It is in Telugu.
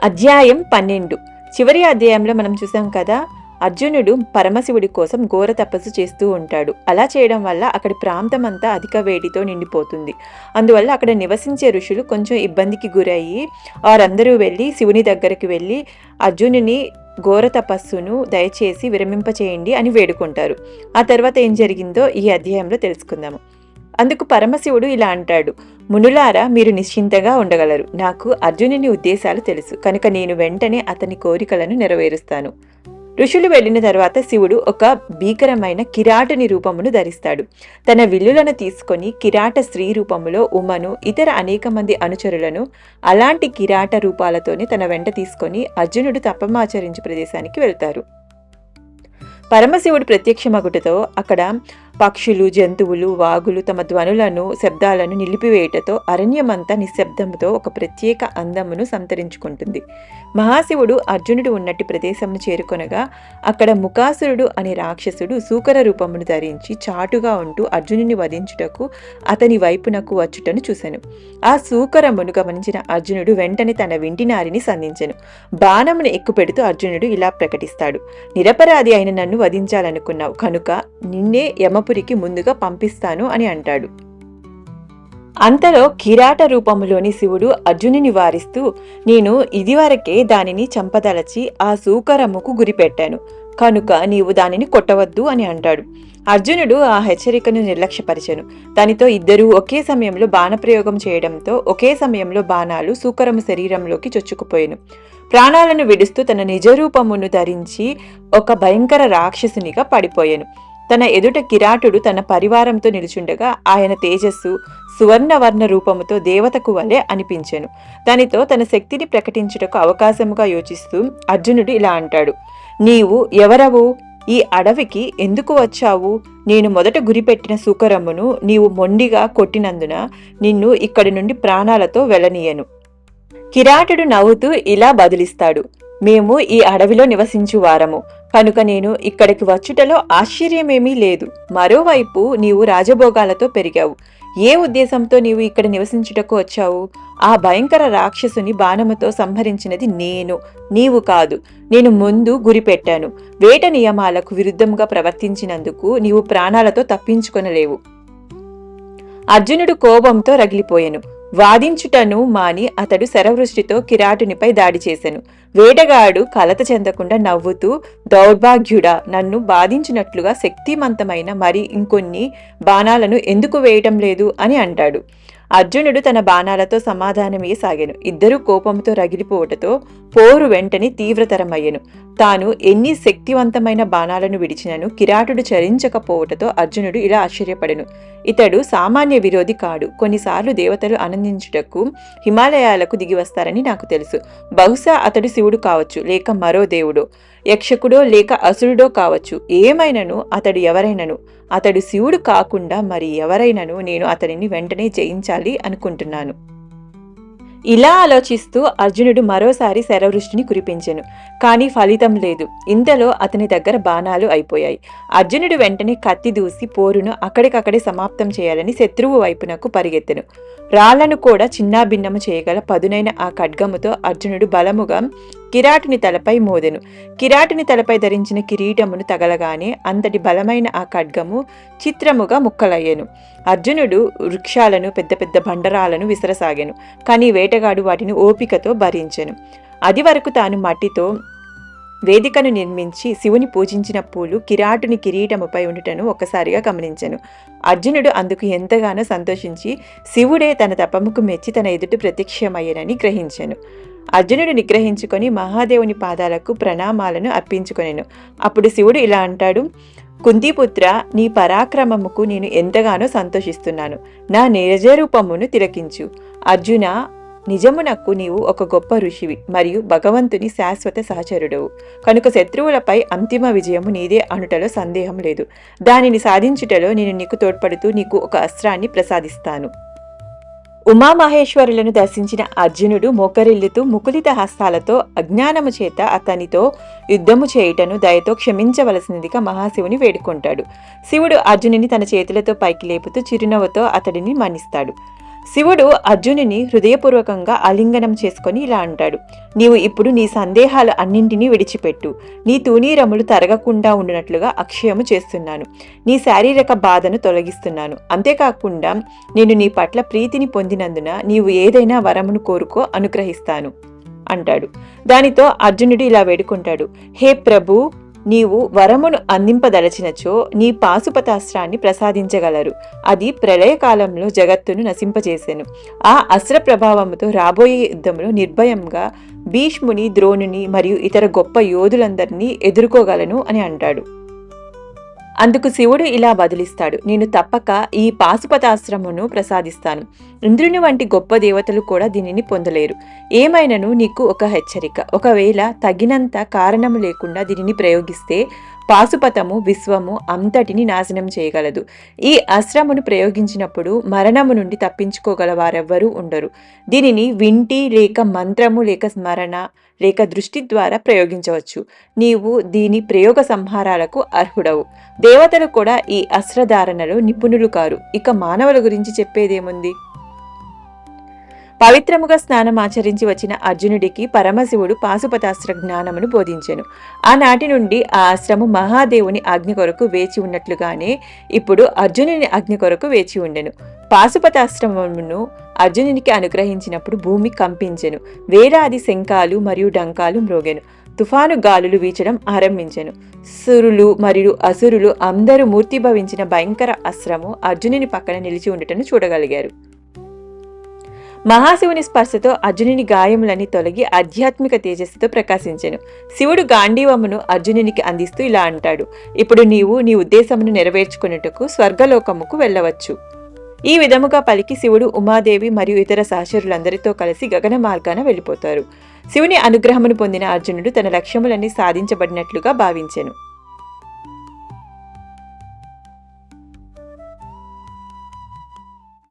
అధ్యాయం 12. చివరి అధ్యాయంలో మనం చూసాం కదా, అర్జునుడు పరమశివుడి కోసం ఘోర తపస్సు చేస్తూ ఉంటాడు. అలా చేయడం వల్ల అక్కడి ప్రాంతం అంతా అధిక వేడితో నిండిపోతుంది. అందువల్ల అక్కడ నివసించే ఋషులు కొంచెం ఇబ్బందికి గురయ్యి వారందరూ వెళ్ళి శివుని దగ్గరికి వెళ్ళి అర్జునుని ఘోర తపస్సును దయచేసి విరమింపచేయండి అని వేడుకుంటారు. ఆ తర్వాత ఏం జరిగిందో ఈ అధ్యాయంలో తెలుసుకుందాము. అందుకు పరమశివుడు ఇలా అంటాడు, మునులారా, మీరు నిశ్చింతగా ఉండగలరు. నాకు అర్జునుని ఉద్దేశాలు తెలుసు కనుక నేను వెంటనే అతని కోరికలను నెరవేరుస్తాను. ఋషులు వెళ్ళిన తర్వాత శివుడు ఒక భీకరమైన కిరాటుని రూపమును ధరిస్తాడు. తన విల్లులను తీసుకొని కిరాట స్త్రీ రూపములో ఉమను ఇతర అనేక మంది అనుచరులను అలాంటి కిరాట రూపాలతోనే తన వెంట తీసుకొని అర్జునుడు తపమాచరించు ప్రదేశానికి వెళ్తారు. పరమశివుడు ప్రత్యక్షమగుటతో అక్కడ పక్షులు, జంతువులు, వాగులు తమ ధ్వనులను, శబ్దాలను నిలిపివేయటతో అరణ్యమంతా నిశ్శబ్దంతో ఒక ప్రత్యేక అందమును సంతరించుకుంటుంది. మహాశివుడు అర్జునుడు ఉన్నట్టి ప్రదేశమును చేరుకొనగా అక్కడ ముకాసురుడు అనే రాక్షసుడు సూకర రూపమును ధరించి చాటుగా ఉంటూ అర్జునుని వధించుటకు అతని వైపునకు వచ్చుటను చూశాను. ఆ సూకరమును గమనించిన అర్జునుడు వెంటనే తన వింటినారిని సంధించెను. బాణమును ఎక్కుపెడుతూ అర్జునుడు ఇలా ప్రకటిస్తాడు, నిరపరాధి అయిన నన్ను వధించాలనుకున్నావు కనుక నిన్నే యమపురికి ముందుగా పంపిస్తాను అని అంటాడు. అంతలో కిరాట రూపములోని శివుడు అర్జునుని వారిస్తూ, నేను ఇదివరకే దానిని చంపదలచి ఆ సూకరముకు గురిపెట్టాను కనుక నీవు దానిని కొట్టవద్దు అని అంటాడు. అర్జునుడు ఆ హెచ్చరికను నిర్లక్ష్యపరిచెను. దానితో ఇద్దరూ ఒకే సమయంలో బాణప్రయోగం చేయడంతో ఒకే సమయంలో బాణాలు సూకరము శరీరంలోకి చొచ్చుకుపోయెను. ప్రాణాలను విడుస్తూ తన నిజరూపమును ధరించి ఒక భయంకర రాక్షసునిగా పడిపోయెను. తన ఎదుట కిరాటుడు తన పరివారంతో నిలుచుండగా ఆయన తేజస్సు సువర్ణవర్ణ రూపముతో దేవతకు వలె అనిపించెను. దానితో తన శక్తిని ప్రకటించుటకు అవకాశముగా యోచిస్తూ అర్జునుడు ఇలా అంటాడు, నీవు ఎవరవు? ఈ అడవికి ఎందుకు వచ్చావు? నేను మొదట గురిపెట్టిన సూకరమును నీవు మొండిగా కొట్టినందున నిన్ను ఇక్కడి నుండి ప్రాణాలతో వెళ్ళనీయను. కిరాటుడు నవ్వుతూ ఇలా బదులిస్తాడు, మేము ఈ అడవిలో నివసించు వారము కనుక నేను ఇక్కడికి వచ్చుటలో ఆశ్చర్యమేమీ లేదు. మరోవైపు నీవు రాజభోగాలతో పెరిగావు. ఏ ఉద్దేశంతో నీవు ఇక్కడ నివసించుటకు వచ్చావు? ఆ భయంకర రాక్షసుని బాణముతో సంహరించినది నేను, నీవు కాదు. నేను ముందు గురిపెట్టాను. వేట నియమాలకు విరుద్ధంగా ప్రవర్తించినందుకు నీవు ప్రాణాలతో తప్పించుకొనలేవు. అర్జునుడు కోపంతో రగిలిపోయెను. వాదించుటను మాని అతడు శరవృష్టితో కిరాటునిపై దాడి చేసెను. వేటగాడు కలత చెందకుండా నవ్వుతూ, దౌర్భాగ్యుడా, నన్ను బాధించినట్లుగా శక్తిమంతమైన మరి ఇంకొన్ని బాణాలను ఎందుకు వేయటం లేదు అని అంటాడు. అర్జునుడు తన బాణాలతో సమాధానమయ్యసాగాను. ఇద్దరూ కోపంతో రగిలిపోవటతో పోరు వెంటనే తీవ్రతరమయ్యెను. తాను ఎన్ని శక్తివంతమైన బాణాలను విడిచినను కిరాటుడు చరించకపోవటతో అర్జునుడు ఇలా ఆశ్చర్యపడెను. ఇతడు సామాన్య విరోధి కాడు. కొన్నిసార్లు దేవతలు ఆనందించుటకు హిమాలయాలకు దిగి వస్తారని నాకు తెలుసు. బహుశా అతడు శివుడు కావచ్చు, లేక మరో దేవుడో, యక్షకుడో లేక అసురుడో కావచ్చు. ఏమైనను అతడు ఎవరైనను అతడు శివుడు కాకుండా మరి ఎవరైనను నేను అతనిని వెంటనే జయించాలి అనుకుంటున్నాను. ఇలా ఆలోచిస్తూ అర్జునుడు మరోసారి శరవృష్టిని కురిపించెను. కానీ ఫలితం లేదు. ఇంతలో అతని దగ్గర బాణాలు అయిపోయాయి. అర్జునుడు వెంటనే కత్తి దూసి పోరును అక్కడికక్కడే సమాప్తం చేయాలని శత్రువు వైపునకు పరిగెత్తెను. రాళ్లను కూడా చిన్నాభిన్నము చేయగల పదునైన ఆ ఖడ్గముతో అర్జునుడు బలముగా కిరాటుని తలపై మోదెను. కిరాటుని తలపై ధరించిన కిరీటమును తగలగానే అంతటి బలమైన ఆ ఖడ్గము చిత్రముగా ముక్కలయ్యెను. అర్జునుడు వృక్షాలను, పెద్ద పెద్ద బండరాలను విసరసాగాను. కానీ వేటగాడు వాటిని ఓపికతో భరించెను. అది వరకు తాను మట్టితో వేదికను నిర్మించి శివుని పూజించిన పూలు కిరాటుని కిరీటముపై ఉండుటను ఒక్కసారిగా గమనించెను. అర్జునుడు అందుకు ఎంతగానో సంతోషించి శివుడే తన తపముకు మెచ్చి తన ఎదుట ప్రత్యక్షమయ్యనని గ్రహించెను. అర్జునుడు నిగ్రహించుకొని మహాదేవుని పాదాలకు ప్రణామాలను అర్పించుకొనెను. అప్పుడు శివుడు ఇలా అంటాడు, కుంతిపుత్ర, నీ పరాక్రమముకు నేను ఎంతగానో సంతోషిస్తున్నాను. నా నిజరూపమును తిలకించు. అర్జున, నిజమునకు నీవు ఒక గొప్ప ఋషివి మరియు భగవంతుని శాశ్వత సహచరుడవు కనుక శత్రువులపై అంతిమ విజయము నీదే అనుటలో సందేహం లేదు. దానిని సాధించుటలో నేను నీకు తోడ్పడుతూ నీకు ఒక అస్త్రాన్ని ప్రసాదిస్తాను. ఉమామహేశ్వరులను దర్శించిన అర్జునుడు మోకరిల్లుతూ ముకులిత హస్తాలతో అజ్ఞానము చేత అతనితో యుద్ధము చేయుటను దయతో క్షమించవలసినదిగా మహాశివుని వేడుకుంటాడు. శివుడు అర్జునుని తన చేతులతో పైకి లేపుతూ చిరునవ్వుతో అతడిని మన్నిస్తాడు. శివుడు అర్జునుని హృదయపూర్వకంగా ఆలింగనం చేసుకొని ఇలా అంటాడు: నీవు ఇప్పుడు నీ సందేహాలు అన్నింటినీ విడిచిపెట్టు. నీ తూనీరములు తరగకుండా ఉండినట్లుగా అక్షయము చేస్తున్నాను. నీ శారీరక బాధను తొలగిస్తున్నాను. అంతేకాకుండా నేను నీ పట్ల ప్రీతిని పొందినందున నీవు ఏదైనా వరమును కోరుకో, అనుగ్రహిస్తాను అంటాడు. దానితో అర్జునుడు ఇలా వేడుకుంటాడు: హే ప్రభు, నీవు వరమును అందింపదలచినచో నీ పాశుపతాస్త్రాన్ని ప్రసాదించగలరు. అది ప్రళయకాలంలో జగత్తును నశింపజేసెను. ఆ అస్త్ర ప్రభావముతో రాబోయే యుద్ధంలో నిర్భయంగా భీష్ముని, ద్రోణుని మరియు ఇతర గొప్ప యోధులందరినీ ఎదుర్కోగలను అని అంటాడు. అందుకు శివుడు ఇలా బదులిస్తాడు: నేను తప్పక ఈ పాశుపతాస్త్రమును ప్రసాదిస్తాను. ఇంద్రుని వంటి గొప్ప దేవతలు కూడా దీనిని పొందలేరు. ఏమైనను నీకు ఒక హెచ్చరిక: ఒకవేళ తగినంత కారణము లేకుండా దీనిని ప్రయోగిస్తే పాశుపతము విశ్వము అంతటిని నాశనం చేయగలదు. ఈ అస్త్రమును ప్రయోగించినప్పుడు మరణము నుండి తప్పించుకోగల వారెవ్వరూ ఉండరు. దీనిని వింటి లేక మంత్రము లేక స్మరణ లేక దృష్టి ద్వారా ప్రయోగించవచ్చు. నీవు దీని ప్రయోగ సంహారాలకు అర్హుడవు. దేవతలు కూడా ఈ అస్త్రధారణలో నిపుణులు కారు. ఇక మానవుల గురించి చెప్పేదేముంది? పవిత్రముగా స్నానం ఆచరించి వచ్చిన అర్జునుడికి పరమశివుడు పాశుపతాస్త్ర జ్ఞానమును బోధించెను. ఆనాటి నుండి ఆ అస్త్రము మహాదేవుని ఆజ్ఞ కొరకు వేచి ఉన్నట్లుగానే ఇప్పుడు అర్జునుని ఆజ్ఞ కొరకు వేచి ఉండెను. పాశుపతాస్త్రమును అర్జునునికి అనుగ్రహించినప్పుడు భూమి కంపించెను. వేలాది శంఖాలు మరియు డంకాలు మ్రోగెను. తుఫాను గాలులు వీచడం ఆరంభించెను. సురులు మరియు అసురులు అందరూ మూర్తిభవించిన భయంకర అస్త్రము అర్జునుని పక్కన నిలిచి ఉండటను చూడగలిగారు. మహాశివుని స్పర్శతో అర్జునుని గాయములని తొలగి ఆధ్యాత్మిక తేజస్సుతో ప్రకాశించెను. శివుడు గాంధీవమును అర్జునునికి అందిస్తూ ఇలా అంటాడు: ఇప్పుడు నీవు నీ ఉద్దేశమును నెరవేర్చుకున్నట్టుకు స్వర్గలోకముకు వెళ్ళవచ్చు. ఈ విధముగా పలికి శివుడు, ఉమాదేవి మరియు ఇతర సహచరులందరితో కలిసి గగన మార్గాన వెళ్ళిపోతారు. శివుని అనుగ్రహమును పొందిన అర్జునుడు తన లక్ష్యములన్నీ సాధించబడినట్లుగా భావించెను.